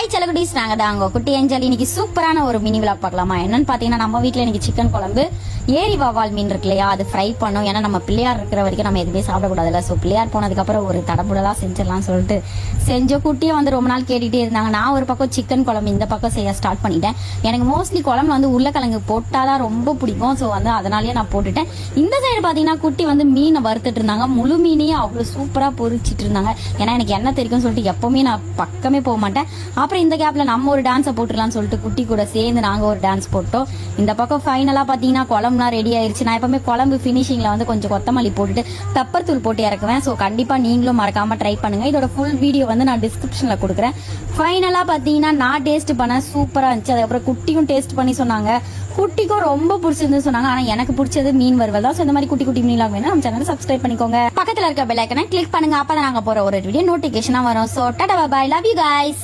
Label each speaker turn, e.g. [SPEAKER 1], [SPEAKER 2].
[SPEAKER 1] Hi செல்லகுட்டீஸ், நாங்க தான் உங்க குட்டி ஏஞ்சல். இன்னைக்கு சூப்பரான ஒரு மினி விளாக் பார்க்கலாமா? என்னன்னு பாத்தீங்கன்னா, நம்ம வீட்டுல இன்னைக்கு சிக்கன் குழம்பு, ஏரி வவால் மீன் இருக்கு இல்லையா, அது ஃப்ரை பண்ணோம். ஏன்னா நம்ம பிள்ளையார் இருக்கிற வரைக்கும் நம்ம எதுவுமே சாப்பிடக்கூடாதுல்ல. ஸோ பிள்ளையார் போனதுக்கு அப்புறம் ஒரு தடபுடலாம் செஞ்சிடலாம் சொல்லிட்டு செஞ்ச குட்டியை வந்து ரொம்ப நாள் கேட்டுட்டே இருந்தாங்க. நான் ஒரு பக்கம் சிக்கன் குழம்பு இந்த பக்கம் செய்ய ஸ்டார்ட் பண்ணிட்டேன். எனக்கு மோஸ்ட்லி குழம்பு வந்து உருளைக்கிழங்கு போட்டாதான் ரொம்ப பிடிக்கும். ஸோ வந்து அதனாலேயே நான் போட்டுட்டேன். இந்த சைடு பாத்தீங்கன்னா குட்டி வந்து மீனை வறுத்துட்டு இருந்தாங்க. முழு மீனையும் அவ்வளவு சூப்பரா பொரிச்சிட்டு இருந்தாங்க. ஏன்னா எனக்கு என்ன தெரியும்னு சொல்லிட்டு எப்பவுமே நான் பக்கமே போக மாட்டேன். அப்புறம் இந்த கேப்ல நம்ம ஒரு டான்ஸை போட்டுடலாம்னு சொல்லிட்டு குட்டி கூட சேர்ந்து நாங்க ஒரு டான்ஸ் போட்டோம். இந்த பக்கம் ஃபைனலா பாத்தீங்கன்னா குழம்புலாம் ரெடி ஆயிருச்சு. நான் எப்பவுமே குழம்பு பினிஷிங்ல வந்து கொஞ்சம் கொத்தமல்லி போட்டுட்டு பெப்பர் தூள் போட்டு இறக்குவேன். ஸோ கண்டிப்பா நீங்களும் மறக்காம ட்ரை பண்ணுங்க. இதோட ஃபுல் வீடியோ வந்து நான் டிஸ்கிரிப்ஷன்ல கொடுக்குறேன். ஃபைனலா பாத்தீங்கன்னா நான் டேஸ்ட் பண்ண சூப்பரா இருந்துச்சு. அதுக்கப்புறம் குட்டியும் டேஸ்ட் பண்ணி சொன்னாங்க. குட்டிக்கும் ரொம்ப பிடிச்சிருந்து சொன்னாங்க. ஆனா எனக்கு பிடிச்சது மீன் வறுவல் தான். இந்த மாதிரி குட்டி குட்டி மீன் வேணும் நம்ம சேனலை சப்ஸ்கிரைப் பண்ணிக்கோங்க. பக்கத்துல இருக்க பெல் ஐக்கனை கிளிக் பண்ணுங்க. அப்பதான் நாங்க போற ஒரு வீடியோ நோட்டிபிகேஷனா வரும். So tata bye bye, love you guys.